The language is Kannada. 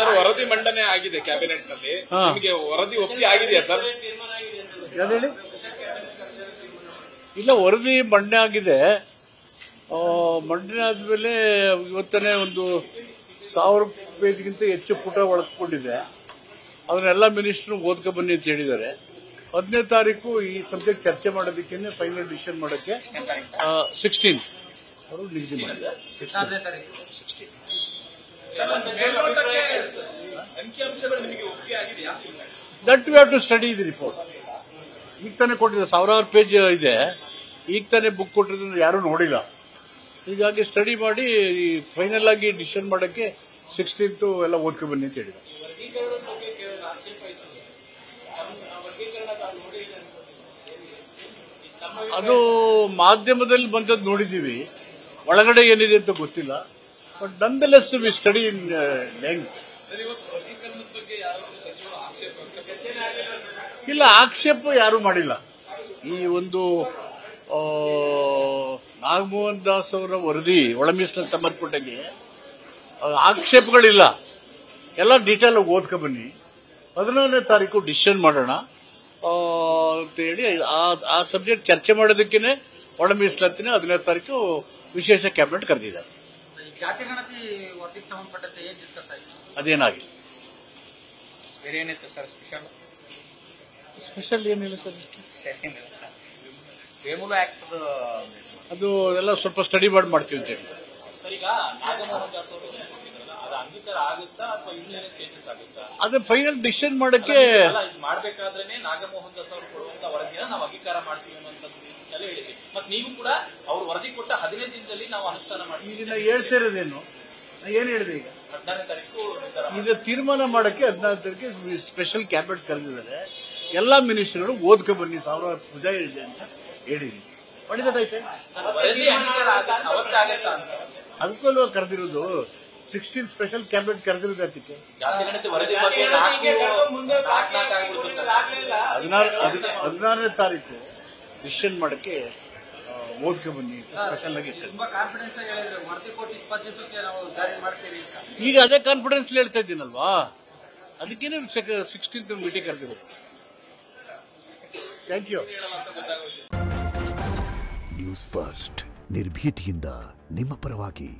ಸರ್ ವರದಿ ಮಂಡನೆ ಆಗಿದೆ ಕ್ಯಾಬಿನೆಟ್ ನಲ್ಲಿ, ನಿಮಗೆ ವರದಿ ಒಪ್ಪಿಗೆ ಆಗಿದೆಯಾ ಸರ್? ಹೇಳಿ. ಇಲ್ಲ, ವರದಿ ಮಂಡನೆ ಆಗಿದೆ. ಮಂಡನೆ ಆದ್ಮೇಲೆ ಇವತ್ತನೇ ಒಂದು 1000 ಪೇಜ್ಗಿಂತ ಹೆಚ್ಚು ಪುಟ ಒಳಗೊಂಡಿದೆ. ಅದನ್ನೆಲ್ಲ ಮಿನಿಸ್ಟರ್ ಓದ್ಕೊ ಬನ್ನಿ ಅಂತ ಹೇಳಿದ್ದಾರೆ. 15ನೇ ತಾರೀಕು ಈ ಸಬ್ಜೆಕ್ಟ್ ಚರ್ಚೆ ಮಾಡೋದಕ್ಕೆ ಫೈನಲ್ ಡಿಸಿಷನ್ ಮಾಡೋಕ್ಕೆ 16 ಅವರು ನಿಗದಿ ಮಾಡಿದ್ದಾರೆ. That we have to study the report. ಈಗ ತಾನೇ ಕೊಟ್ಟಿದೆ, 1000 ಪೇಜ್ ಇದೆ. ಈಗ ತಾನೇ ಬುಕ್ ಕೊಟ್ಟಿರೋದ್ರಿಂದ ಯಾರೂ ನೋಡಿಲ್ಲ. ಹೀಗಾಗಿ ಸ್ಟಡಿ ಮಾಡಿ ಫೈನಲ್ ಆಗಿ ಡಿಸಿಷನ್ ಮಾಡೋಕ್ಕೆ 16th ಎಲ್ಲ ಓದ್ಕೊ ಬನ್ನಿ ಅಂತ ಹೇಳಿದ್ದಾರೆ. ಅದು ಮಾಧ್ಯಮದಲ್ಲಿ ಬಂದದ್ದು ನೋಡಿದ್ದೀವಿ, ಒಳಗಡೆ ಏನಿದೆ ಅಂತ ಗೊತ್ತಿಲ್ಲ. But none the less we study in length. ಇಲ್ಲ, ಆಕ್ಷೇಪ ಯಾರು ಮಾಡಿಲ್ಲ. ಈ ಒಂದು ನಾಗಮೋಹನ್ ದಾಸ್ ಅವರ ವರದಿ ಒಳ ಮೀಸಲು ಸಂಬಂಧಪಟ್ಟಂಗೆ ಆಕ್ಷೇಪಗಳಿಲ್ಲ. ಎಲ್ಲ ಡೀಟೇಲ್ ಓದ್ಕೊ ಬನ್ನಿ, 11ನೇ ತಾರೀಕು ಡಿಸಿಷನ್ ಮಾಡೋಣ ಅಂತ ಹೇಳಿ ಆ ಸಬ್ಜೆಕ್ಟ್ ಚರ್ಚೆ ಮಾಡೋದಕ್ಕೇನೆ ಒಳ ಮೀಸಲಾತಿನ 15ನೇ ತಾರೀಕು ವಿಶೇಷ ಕ್ಯಾಬಿನೆಟ್ ಕರೆದಿದ್ದಾರೆ. ಜಾತಿ ಗಣತಿ ವರದಿಗೆ ಸಂಬಂಧಪಟ್ಟಂತೆ ಏನ್ ಡಿಸ್ಕಸ್ ಆಯಿತು? ಅದೇನಾಗಿಲ್ಲ. ಬೇರೆ ಏನಿತ್ತು ಸರ್ ಸ್ಪೆಷಲ್ ಏನಿಲ್ಲ ಸರ್. ವೇಮುಲ ಆಕ್ಟ್ ಅದು ಎಲ್ಲ ಸ್ವಲ್ಪ ಸ್ಟಡಿ ಮಾಡಿ ಮಾಡ್ತೀವಿ ಅಂತ ಹೇಳಿ. ಸರ್, ಈಗ ನಾಗಮೋಹನ್ ದಾಸ್ ಅವರು ಅದು ಅಂಗೀಕಾರ ಆಗುತ್ತಾ ಅಥವಾ ಇನ್ನೇನೇ ಚೇಂಜಸ್ ಆಗುತ್ತಾ? ಅದೇ ಫೈನಲ್ ಡಿಸಿಷನ್ ಮಾಡಕ್ಕೆ ಮಾಡಬೇಕಾದ್ರೆ ನಾಗಮೋಹನ್ ದಾಸ್ ಅವರು ಕೊಡುವಂತ ವರದಿನ ನಾವು ಅಂಗೀಕಾರ ಮಾಡ್ತೀವಿ ಅನ್ನುವಂಥದ್ದು ಹೇಳಿದ್ವಿ. ಮತ್ತೆ ನೀವು ಕೂಡ ಅವ್ರು ವರದಿ ಕೊಟ್ಟ 15 ದಿನದಲ್ಲಿ ನಾವು ಅನುಷ್ಠಾನ ಮಾಡ್ತೀವಿ. ಈಗ ನಾ ಹೇಳ್ತಾ ಇರೋದೇನು, ಏನ್ ಹೇಳಿದೆ? ಈಗ 14ನೇ ತಾರೀಕು ಇದು ತೀರ್ಮಾನ ಮಾಡಕ್ಕೆ 14ನೇ ತಾರೀಕು ಸ್ಪೆಷಲ್ ಕ್ಯಾಬಿನೆಟ್ ಕರೆದಿದ್ದಾರೆ. ಎಲ್ಲಾ ಮಿನಿಸ್ಟರ್ಗಳು ಓದ್ಕೊ ಬನ್ನಿ, 1000 ಪೂಜಾ ಇದೆ ಅಂತ ಹೇಳಿದೀನಿ. ಮಾಡಿದೈತೆ ಅದಕ್ಕೂ ಅಲ್ವಾ ಕರೆದಿರೋದು. 16 ಸ್ಪೆಷಲ್ ಕ್ಯಾಬಿನೆಟ್ ಕರೆದಿರೋದು ಅದಕ್ಕೆ. 16ನೇ ತಾರೀಕು ಡಿಸಿಷನ್ ಮಾಡಕ್ಕೆ ಓದ್ಕೊ ಬನ್ನಿ ಸ್ಪೆಷಲ್ ಆಗಿ. ಈಗ ಅದೇ ಕಾನ್ಫಿಡೆನ್ಸ್ ಹೇಳ್ತಾ ಇದ್ದೀನಲ್ವಾ, ಅದಕ್ಕೇನೆ 16th ಮೀಟಿಂಗ್ ಕರೆದಿರೋದು. Thank you. ನ್ಯೂಸ್ ಫಸ್ಟ್, ನಿರ್ಭೀತಿಯಿಂದ ನಿಮ್ಮ ಪರವಾಗಿ.